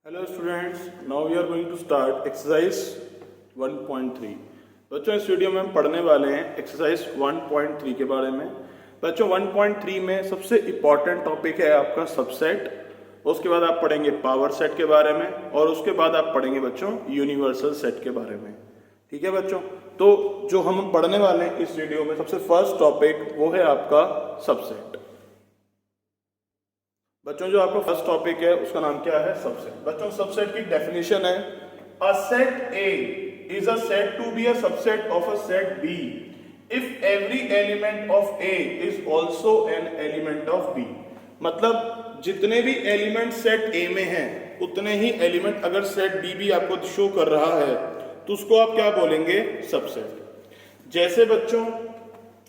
Hello students, now we are going to start exercise 1.3। बच्चों इस video में हम पढ़ने वाले हैं एक्सरसाइज 1.3 के बारे में। बच्चों 1.3 में सबसे इम्पॉर्टेंट टॉपिक है आपका सबसेट। उसके बाद आप पढ़ेंगे पावर सेट के बारे में और उसके बाद आप पढ़ेंगे बच्चों यूनिवर्सल सेट के बारे में। ठीक है बच्चों, तो जो हम पढ़ने वाले हैं इस वीडियो में सबसे फर्स्ट टॉपिक वो है आपका सबसेट। बच्चों जो आपका फर्स्ट टॉपिक है उसका नाम क्या है? सबसेट। बच्चों सबसेट की डेफिनेशन है a set A is a set to B a subset of a set B if every element of A is also an element of B. मतलब जितने भी एलिमेंट सेट ए में हैं उतने ही एलिमेंट अगर सेट बी भी आपको शो कर रहा है तो उसको आप क्या बोलेंगे? सबसेट। जैसे बच्चों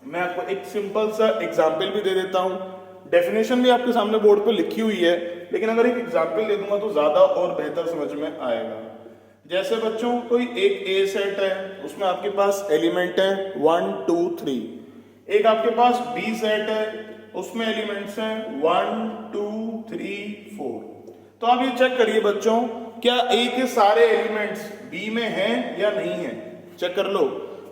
मैं आपको एक सिंपल सा एग्जाम्पल भी दे देता हूं। डेफिनेशन भी आपके सामने बोर्ड पे लिखी हुई है, लेकिन अगर एक एग्जाम्पल दे दूंगा तो ज्यादा और बेहतर समझ में आएगा। जैसे बच्चों कोई एक ए सेट है, उसमें आपके पास एलिमेंट है 1 2 3। एक आपके पास बी सेट है, उसमें एलिमेंट्स हैं 1 2 3 4। तो आप ये चेक करिए बच्चों, क्या ए के सारे एलिमेंट्स बी में हैं या नहीं है? चेक कर लो।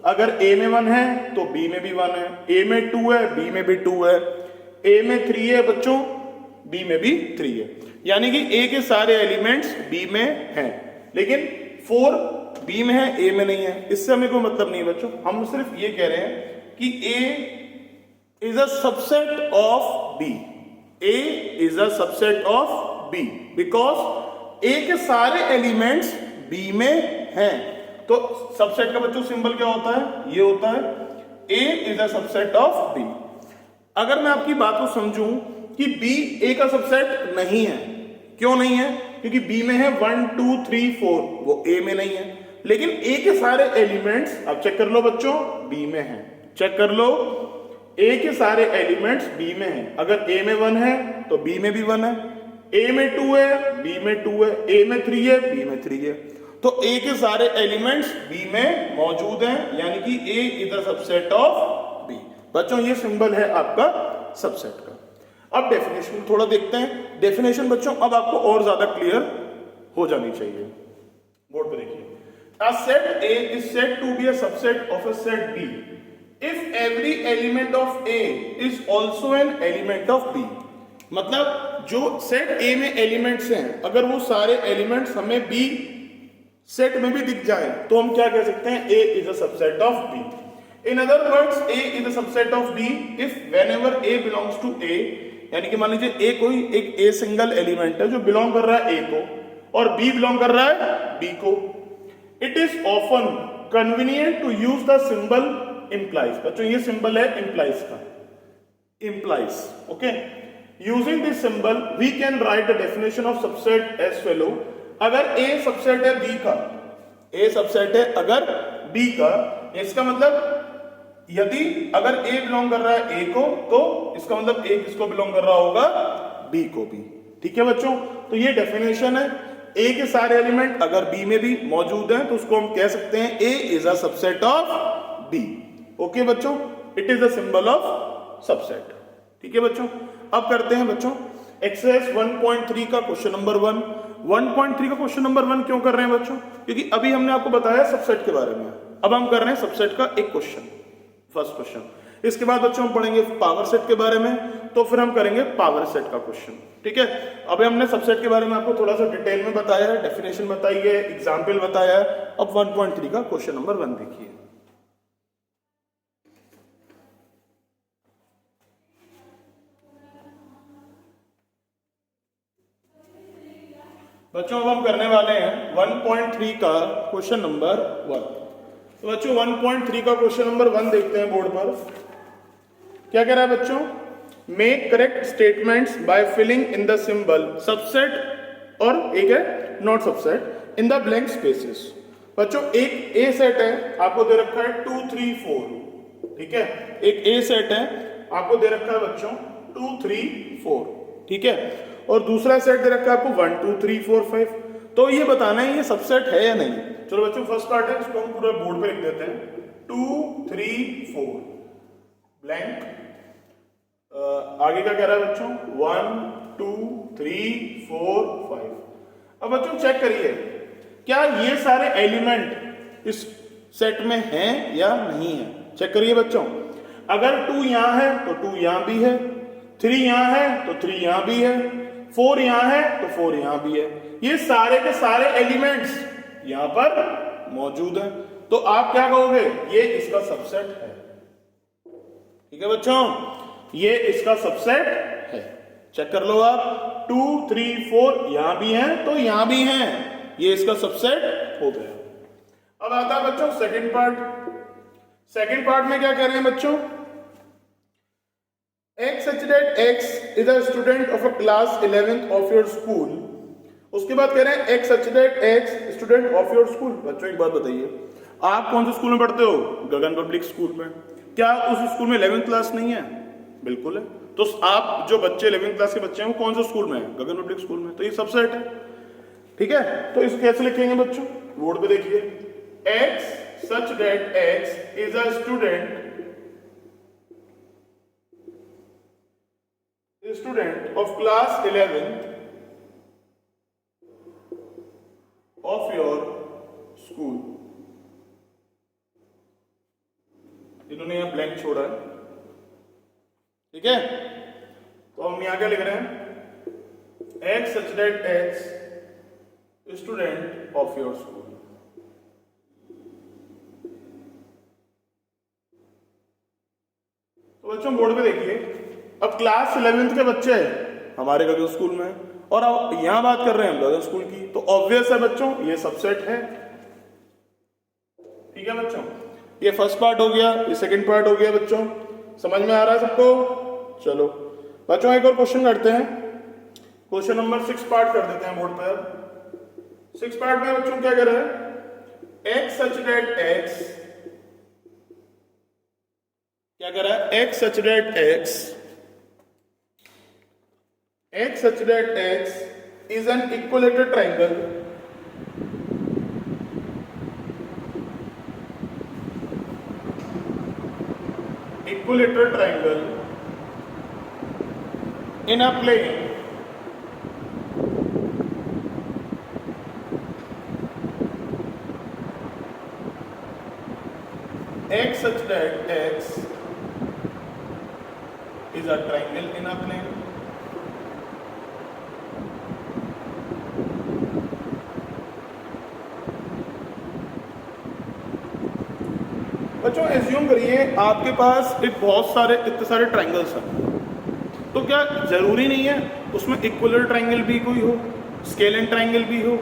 अगर ए में 1 है तो बी में भी 1 है, ए में 2 है बी में भी 2 है, ए में 3 है बच्चों बी में भी 3 है। यानी कि ए के सारे एलिमेंट्स बी में हैं, लेकिन 4 बी में है ए में नहीं है। इससे हमें कोई मतलब नहीं है बच्चों, हम सिर्फ ये कह रहे हैं कि A is a subset of B. A is a subset of B because A के सारे एलिमेंट्स बी में हैं। तो सबसेट का बच्चों सिंबल क्या होता है? ये होता है A is a subset of B. अगर मैं आपकी बात को समझूं कि B A का सबसेट नहीं है, क्यों नहीं है? क्योंकि B में है 1 2 3 4, वो A में नहीं है। लेकिन A के सारे एलिमेंट्स आप चेक कर लो बच्चों B में हैं। चेक कर लो, A के सारे एलिमेंट्स B में हैं। अगर A में 1 है तो B में भी 1 है, A में 2 है B में 2 है, A में 3 है B में 3 है। तो A के सारे एलिमेंट्स B में मौजूद हैं, यानी कि A is the subset of B। बच्चों ये सिंबल है आपका सबसेट का। अब डेफिनेशन थोड़ा देखते हैं। डेफिनेशन बच्चों अब आपको और ज्यादा क्लियर हो जानी चाहिए। बोर्ड पे देखिए, a set A is said to B a subset of a set B if every element of A is also an element of B। मतलब जो सेट A में एलिमेंट्स हैं, अगर वो सारे एलिमेंट्स हमें B सेट में भी दिख जाए तो हम क्या कह सकते हैं? A is a subset of B। In other words, A is a subset of B if whenever A belongs to A, यानी कि मान लीजिए A कोई एक A सिंगल एलिमेंट है जो बिलोंग कर रहा है A को और B बिलोंग कर रहा है B को। It is often convenient to use the symbol implies। बच्चों ये सिंबल है implies का, implies, okay? Using this symbol we can write the definition of subset as follow। अगर A सबसेट है B का, A सबसेट है अगर B का, इसका मतलब यदि अगर A बिलोंग कर रहा है A को तो इसका मतलब A किसको बिलोंग कर रहा होगा? B को भी। ठीक है बच्चों, तो ये डेफिनेशन है। A के सारे एलिमेंट अगर B में भी मौजूद हैं तो उसको हम कह सकते हैं A is a subset of B। Okay बच्चों, it is the symbol of subset. ठीक है बच्चों, अब करते हैं बच्चों एक्सरसाइज 1.3 का क्वेश्चन नंबर 1। 1.3 का क्वेश्चन नंबर 1 क्यों कर रहे हैं बच्चों? क्योंकि अभी हमने आपको बताया सबसेट के बारे में, अब हम कर रहे हैं सबसेट का एक क्वेश्चन, फर्स्ट क्वेश्चन। इसके बाद बच्चों हम पढ़ेंगे पावर सेट के बारे में, तो फिर हम करेंगे पावर सेट का क्वेश्चन। ठीक है, अभी हमने सबसेट के बारे में आपको थोड़ा सा डिटेल में बताया है, डेफिनेशन बताई है, एग्जाम्पल बताया है। अब 1.3 का क्वेश्चन नंबर 1 देखिए। बच्चों अब हम करने वाले हैं 1.3 का क्वेश्चन नंबर 1। तो बच्चों 1.3 का क्वेश्चन नंबर 1 देखते हैं बोर्ड पर। क्या कह रहा है बच्चों? Make correct statements by filling in the symbol subset और एक है not subset in the blank spaces. बच्चों एक ए सेट है, आपको दे रखा है 2 3 4। ठीक है, एक ए सेट है आपको दे रखा है बच्चों 2 3 4। ठीक है, और दूसरा सेट दे रखा है आपको 1 2 3 4 5। तो ये बताना है ये सबसेट है या नहीं। चलो बच्चों फर्स्ट पार्ट है, इसको हम पूरा बोर्ड पे लिख देते हैं 2 3 4 ब्लैंक। आगे का कह रहा है बच्चों 1 2 3 4 5। अब बच्चों चेक करिए, क्या ये सारे एलिमेंट इस सेट में हैं या नहीं है। चेक करिए बच्चों, अगर 2 यहां है तो 2 यहां भी है, 3 यहां है तो 3 यहां भी है, 4 यहां है तो 4 यहां भी है। ये सारे के सारे एलिमेंट्स यहां पर मौजूद हैं, तो आप क्या कहोगे, ये इसका सबसेट है। ठीक है बच्चों, ये इसका सबसेट है। चेक कर लो आप, 2 3 4 यहां भी हैं तो यहां भी हैं, ये इसका सबसेट हो गया। अब आता है बच्चों सेकंड पार्ट। सेकंड पार्ट में क्या कह रहे हैं बच्चों, x such that x is a student of a class 11th of your school। उसके बाद कह रहे हैं x such that x student of your school। बच्चों एक बात बताइए, आप कौन से स्कूल में पढ़ते हो, गगन पब्लिक स्कूल में। क्या उस स्कूल में 11th क्लास नहीं है, बिल्कुल है। तो आप जो बच्चे 11th क्लास के बच्चे हैं वो कौन से स्कूल में है, गगन पब्लिक स्कूल में, तो ये सबसेट है। ठीक है, तो इसको कैसे लिखेंगे बच्चों, बोर्ड पे देखिए, x such that x is a student of class 11th of your school। इन्होंने यहां ब्लैंक छोड़ा है, ठीक है। तो हम यहां क्या लिख रहे हैं, x such that x student of your school। तो बच्चों बोर्ड पे देखिए, अब क्लास 11th के बच्चे हमारे गगन स्कूल में और अब यहां बात कर रहे हैं हम गगन स्कूल की, तो ऑब्वियस है बच्चों ये सबसेट है। ठीक है बच्चों, ये फर्स्ट पार्ट हो गया, ये सेकंड पार्ट हो गया। बच्चों समझ में आ रहा है सबको। चलो बच्चों एक और क्वेश्चन करते हैं, क्वेश्चन नंबर 6 पार्ट कर देते हैं बोर्ड पर। अब 6 पार्ट में बच्चों क्या कर रहे हैं, x such that x, क्या कर रहा है, x such that x such that x is an equilateral triangle in a plane x such that x is a triangle in a plane बच्चों एज्यूम करिए आपके पास इतने सारे ट्राइंगल्स हैं, तो क्या जरूरी नहीं है उसमें इक्विलर ट्राइंगल भी कोई हो, स्केलेन ट्राइंगल भी हो,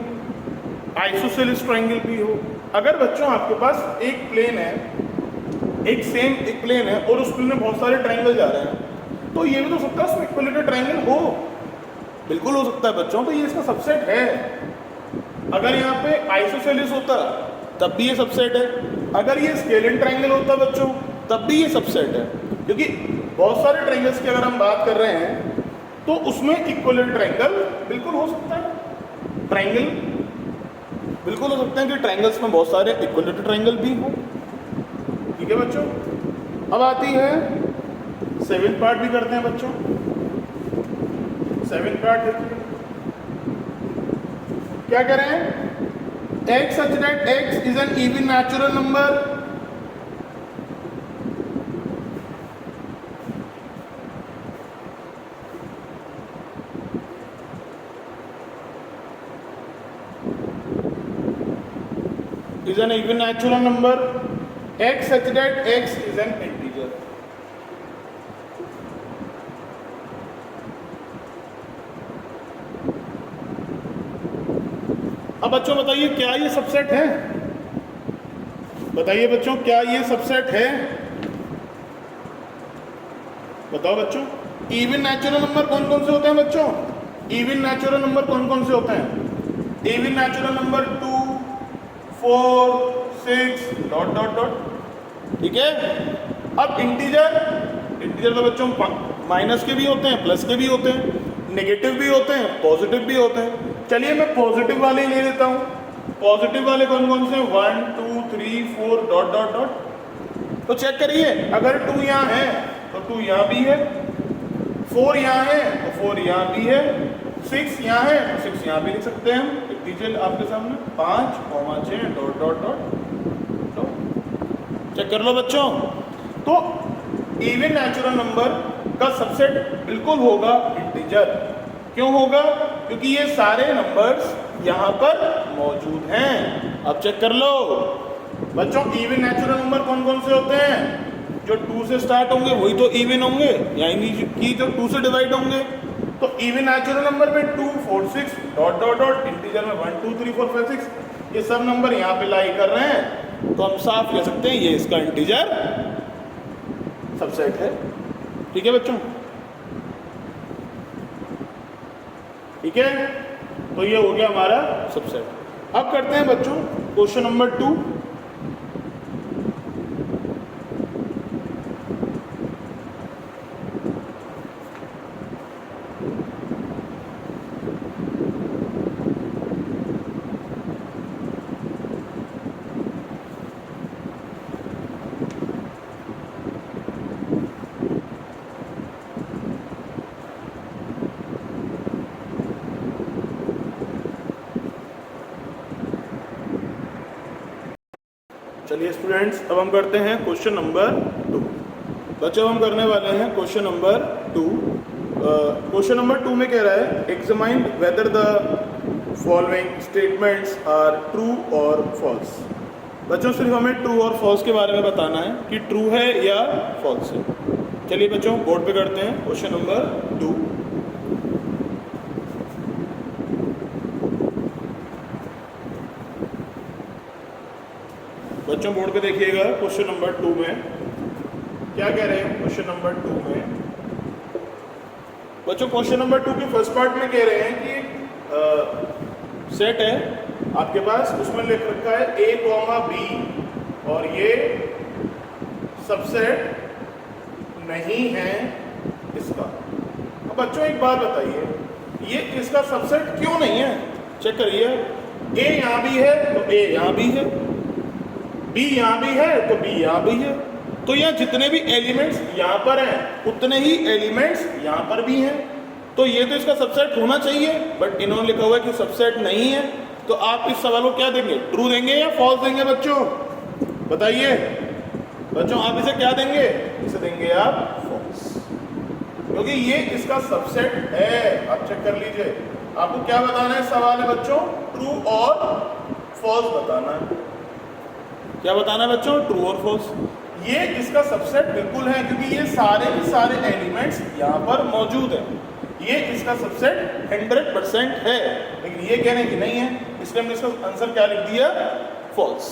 आइसोसेलेस ट्राइंगल भी हो। अगर बच्चों आपके पास एक प्लेन है, एक प्लेन है और उस प्लेन में बहुत सारे ट्राइंगल जा रहे हैं, तो ये भी तो सकता है उसमें इक्विलेटरल ट्राइंगल हो, बिल्कुल हो सकता है बच्चों, तो ये इसका सबसेट है। अगर यहाँ पे आइसोसेलेस होता तब भी ये सबसेट है, अगर ये स्केलेन ट्राइंगल होता बच्चों तब भी ये सबसेट है, क्योंकि बहुत सारे ट्राइंगल्स की अगर हम बात कर रहे हैं तो उसमें इक्विलेटरल ट्राइंगल बिल्कुल हो सकता है, ट्राइंगल बिल्कुल हो सकते हैं कि ट्राइंगल्स में बहुत सारे इक्विलेटरल ट्राइंगल भी हो। ठीक है बच्चों, अब आती है 7th पार्ट भी करते हैं बच्चों। 7th पार्ट देखिए क्या कह रहे हैं, x such that x is an even natural number x such that x is an integer। अब बच्चों बताइए क्या ये सबसेट है, बताइए बच्चों क्या ये सबसेट है, बताओ बच्चों। इवन नेचुरल नंबर कौन कौन से होते हैं बच्चों, इवन नेचुरल नंबर कौन कौन से होते हैं, even natural number 2 4 6 dot dot dot. ठीक है, अब इंटीजर तो बच्चों माइनस के भी होते हैं, प्लस के भी होते हैं, नेगेटिव भी होते हैं, पॉजिटिव भी होते हैं। चलिए मैं पॉजिटिव वाले ही ले लेता हूं। पॉजिटिव वाले कौन कौन से, 1 2 3 4 डॉट डॉट डॉट। तो चेक करिए, अगर 2 यहाँ है तो 2 यहाँ भी है, 4 यहाँ है तो 4 यहाँ भी है, 6 यहाँ है तो 6 यहाँ भी लिख सकते हैं हम, लिख दीजिए आपके सामने 5,6 डॉट डॉट डॉट। तो चेक कर लो बच्चों, तो इवन नेचुरल नंबर का सबसेट बिल्कुल होगा इंटीजर। क्यों होगा? क्योंकि ये सारे नंबर्स यहाँ पर मौजूद हैं। अब चेक कर लो बच्चों, इवन नेचुरल नंबर कौन कौन से होते हैं? जो 2 से स्टार्ट होंगे वही तो इवन होंगे, यानी कि जो 2 से डिवाइड होंगे। तो इवन नेचुरल नंबर में 2, 4, 6 डॉट डॉट डॉट, इंटीजर में 1, 2, 3, 4, 5, 6 ये सब नंबर यहाँ पे लाई कर रहे हैं, तो हम साफ कह सकते हैं ये इसका इंटीजर सबसेट है। ठीक है बच्चों, ठीक है, तो ये हो गया हमारा सबसेट। अब करते हैं बच्चों क्वेश्चन नंबर 2। चलिए स्टूडेंट्स, अब हम करते हैं क्वेश्चन नंबर 2। बच्चों हम करने वाले हैं क्वेश्चन नंबर 2। क्वेश्चन नंबर 2 में कह रहा है examine whether the following statements are true और फॉल्स। बच्चों सिर्फ हमें ट्रू और फॉल्स के बारे में बताना है कि ट्रू है या फॉल्स है। चलिए बच्चों बोर्ड पे करते हैं क्वेश्चन नंबर 2। बच्चों बोर्ड पे देखिएगा क्वेश्चन नंबर 2 में क्या कह रहे हैं। क्वेश्चन नंबर 2 में बच्चों क्वेश्चन नंबर 2 के फर्स्ट पार्ट में कह रहे हैं कि सेट है आपके पास, उसमें लिख रखा है A, B और ये सबसेट नहीं है इसका। अब बच्चों एक बात बताइए, ये इसका सबसेट क्यों नहीं है? चेक करिए, A यहाँ भी है तो A यहाँ भी है, B यहाँ भी है तो B यहाँ भी है, तो यहाँ जितने भी एलिमेंट्स यहाँ पर हैं उतने ही एलिमेंट्स यहाँ पर भी हैं, तो ये तो इसका सबसेट होना चाहिए। बट इन्होंने लिखा हुआ है कि सबसेट नहीं है, तो आप इस सवाल को क्या देंगे? ट्रू देंगे या फॉल्स देंगे बच्चों? बताइए बच्चों, आप इसे क्या देंगे? इसे देंगे आप फॉल्स, क्योंकि ये इसका सबसेट है। आप चेक कर लीजिए, आपको क्या बताना है सवाल है बच्चों? ट्रू और फॉल्स बताना है। क्या बताना है बच्चों? ट्रू और फॉल्स। ये इसका सबसेट बिल्कुल है, क्योंकि ये सारे के सारे एलिमेंट्स यहाँ पर मौजूद हैं। ये इसका सबसेट 100% है, लेकिन ये कह रहे हैं कि नहीं है, इसलिए हमने इसका आंसर क्या लिख दिया? फॉल्स।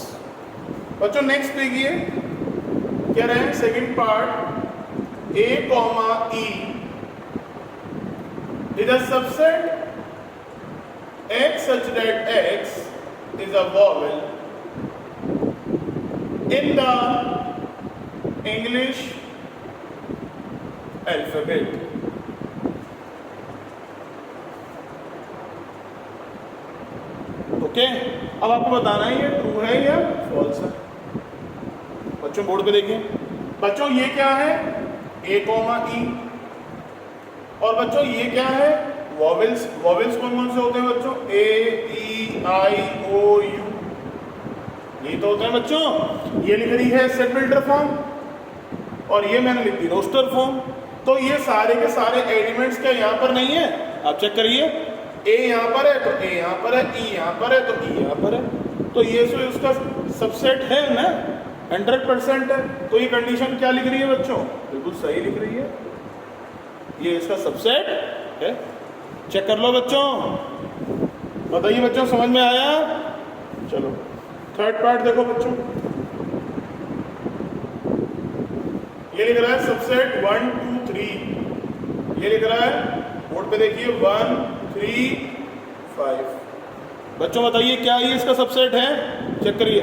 बच्चों नेक्स्ट देखिए, कह रहे हैं second part A, E is a subset X such that X is a vowel in the English alphabet. Okay, अब आपको बताना है ये ट्रू है या फॉल्स है। बच्चों बोर्ड पे देखिए, बच्चों ये क्या है? A, E और बच्चों ये क्या है? वॉवेल्स। वॉवेल्स कौन कौन से होते हैं बच्चों? A, E, I, O, U, ये तो होते हैं बच्चों। ये लिख रही है सेट बिल्डर फॉर्म और ये मैंने लिख दी रोस्टर फॉर्म। तो ये सारे के सारे एलिमेंट्स क्या यहाँ पर नहीं है? आप चेक करिए, A यहाँ पर है तो A यहाँ पर है, E यहाँ पर है तो E यहाँ पर है, तो ये सो उसका सबसेट है ना, 100% है। तो ये कंडीशन क्या लिख रही है बच्चों? बिल्कुल सही लिख रही है, ये इसका सबसेट है। चेक कर लो बच्चों, बताइए बच्चों समझ में आया? चलो थर्ड पार्ट देखो बच्चों, ये लिख रहा है सबसेट 1, 2, 3, ये लिख रहा है बोर्ड पे देखिए 1, 3, 5। बच्चों बताइए क्या ये इसका सबसेट है? चेक करिए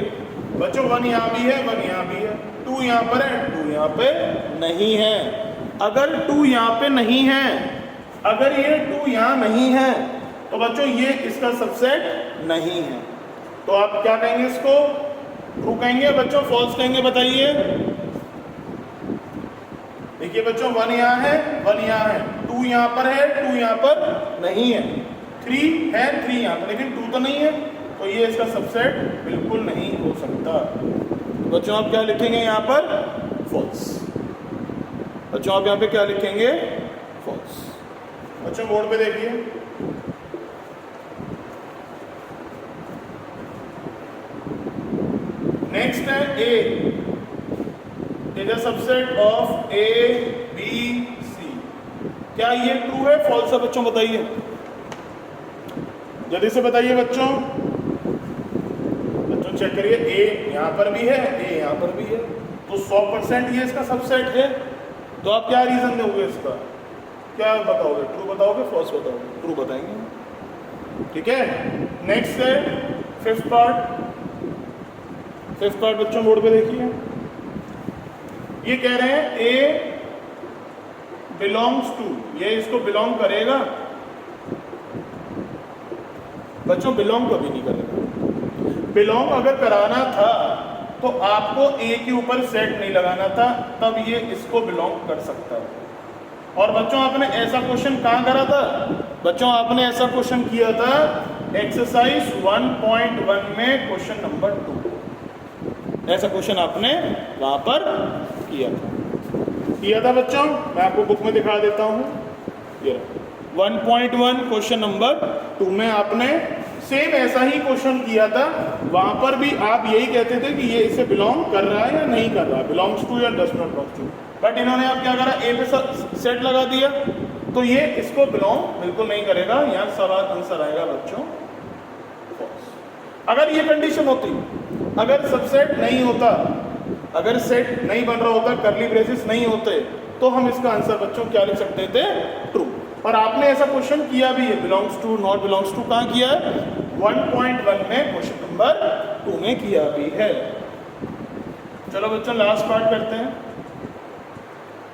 बच्चों, 1 यहाँ भी है, 1 यहाँ भी है, 2 यहाँ पर है, 2 यहाँ पे नहीं है। अगर 2 यहाँ पे नहीं है, अगर ये 2 यहाँ नहीं है, तो बच्चों ये इसका सबसेट नहीं है। तो आप क्या कहेंगे इसको? ट्रू कहेंगे बच्चों, फॉल्स कहेंगे? बताइए। देखिए बच्चों 1 यहाँ है, 1 यहाँ है, 2 यहाँ पर है, 2 यहाँ पर नहीं है, 3 है, 3 यहाँ पर, लेकिन 2 तो नहीं है, तो ये इसका सबसेट बिल्कुल नहीं हो सकता। बच्चों आप क्या लिखेंगे यहाँ पर? फॉल्स। बच्चों आप यहाँ पे क्या लिखेंगे? फॉल्स। बच्चों बोर्ड पे देखिए, नेक्स्ट है A is a subset of A B C. क्या ये ट्रू है फॉल्स है बच्चों? बताइए, जल्दी से बताइए बच्चों। बच्चों चेक करिए, ए यहाँ पर भी है, ए यहाँ पर भी है, तो 100% ये इसका सबसेट है। तो आप क्या रीजन दोगे इसका? क्या बताओगे? ट्रू बताओगे, फॉल्स बताओगे? ट्रू बताएंगे, ठीक है। नेक्स्ट है फिफ्थ पार्ट। फिफ्थ पार्ट बच्चों बोर्ड पे देखिए, ये कह रहे हैं ए बिलोंग्स टू, ये इसको बिलोंग करेगा। बच्चों बिलोंग कभी नहीं करेगा। बिलोंग अगर कराना था तो आपको ए के ऊपर सेट नहीं लगाना था, तब ये इसको बिलोंग कर सकता है। और बच्चों आपने ऐसा क्वेश्चन कहाँ करा था? बच्चों आपने ऐसा क्वेश्चन किया था एक्सरसाइज 1.1 में, क्वेश्चन नंबर 2। ऐसा क्वेश्चन आपने वहां पर किया था बच्चों। मैं आपको बुक में दिखा देता हूं, ये 1.1 क्वेश्चन नंबर 2 में आपने सेम ऐसा ही क्वेश्चन किया था। वहां पर भी आप यही कहते थे कि ये इसे बिलोंग कर रहा है या नहीं कर रहा, बिलोंग्स टू या does not belong to. But इन्होंने आप क्या करा, ए पे सेट लगा दिया, तो ये इसको बिलोंग बिल्कुल नहीं करेगा। यहाँ सवाल आंसर आएगा बच्चों फॉल्स। अगर ये कंडीशन होती, अगर सबसेट नहीं होता, अगर सेट नहीं बन रहा होता, कर्ली ब्रेसेस नहीं होते, तो हम इसका आंसर बच्चों क्या लिख सकते थे? ट्रू। और आपने ऐसा क्वेश्चन किया भी है, belongs to not belongs to कहाँ किया है? 1.1 में, क्वेश्चन नंबर 2 में किया भी है। चलो बच्चों लास्ट पार्ट करते हैं,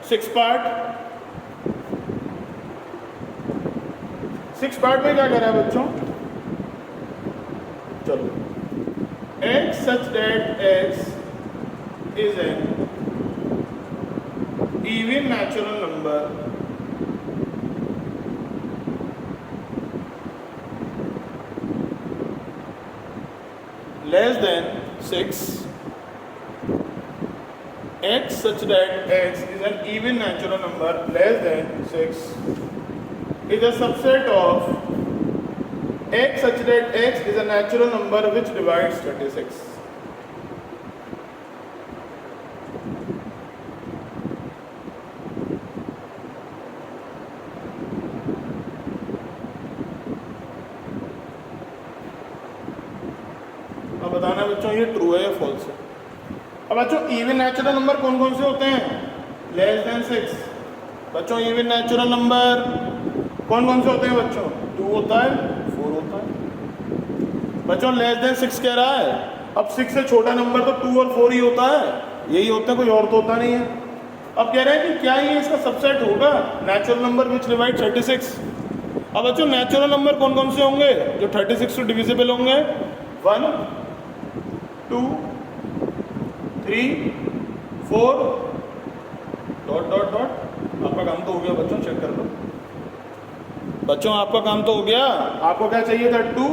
6 पार्ट। 6 पार्ट में क्या कर रहा है बच्चों? चलो, x such that x is an even natural number less than 6, x such that x is an even natural number less than 6 is a subset of x such that x is a natural number which divides 36. अब बताना बच्चों ये true है या false है। अब बच्चों even natural number कौन कौन से होते हैं? Less than 6। बच्चों इवन नेचुरल नंबर कौन कौन से होते हैं बच्चों? 2 होता है, 4 होता है। बच्चों लेस देन 6 कह रहा है, अब 6 से छोटा नंबर तो 2 और 4 ही होता है, यही होता है, कोई और तो होता नहीं है। अब कह रहे हैं कि क्या ये इसका सबसेट होगा, नेचुरल नंबर विच डिवाइड 36। अब बच्चों नेचुरल नंबर कौन कौन से होंगे जो 36 से डिविजिबल होंगे? 1, 2, 3, 4 डॉट डॉट डॉट। आपका काम तो हो गया बच्चों, चेक कर लो बच्चों, आपका काम तो हो गया। आपको क्या चाहिए था? 2,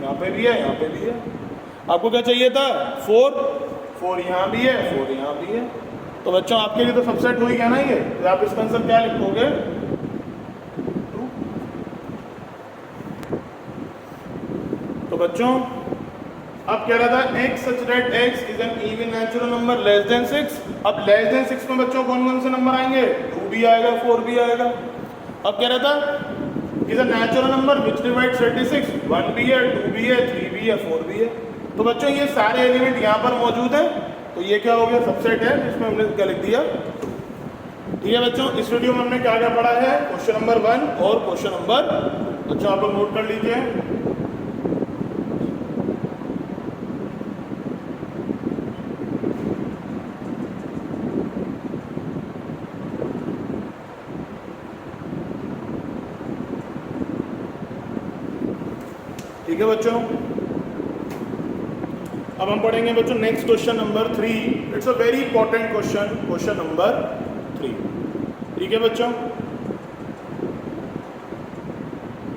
यहाँ पे भी है, यहाँ पे भी है। आपको क्या चाहिए था? 4 यहाँ भी है, 4 यहाँ भी है। तो बच्चों आपके लिए तो सबसेट हो ही गया ना ये। तो आप इसका आंसर क्या लिखोगे? 2। तो बच्चों अब कह रहा था x such that x is an even natural number less than 6। अब लेस देन 6 में बच्चों कौन कौन से नंबर आएंगे? 2 भी आएगा, 4 भी आएगा। अब कह रहा था is a natural number which divides 36। 1 भी है, 2 भी है, 3 भी है, 4 भी है। तो बच्चों ये सारे एलिमेंट यहाँ पर मौजूद हैं, तो ये क्या हो गया? सबसेट है, जिसमें हमने क्या लिख दिया? ठीक है बच्चों, इस वीडियो में हमने क्या क्या पढ़ा है? क्वेश्चन नंबर 1 और क्वेश्चन नंबर, बच्चों आप लोग नोट कर लीजिए। ठीक है बच्चों, अब हम पढ़ेंगे बच्चों next question number 3। It's a very important question, question number 3। ठीक है बच्चों।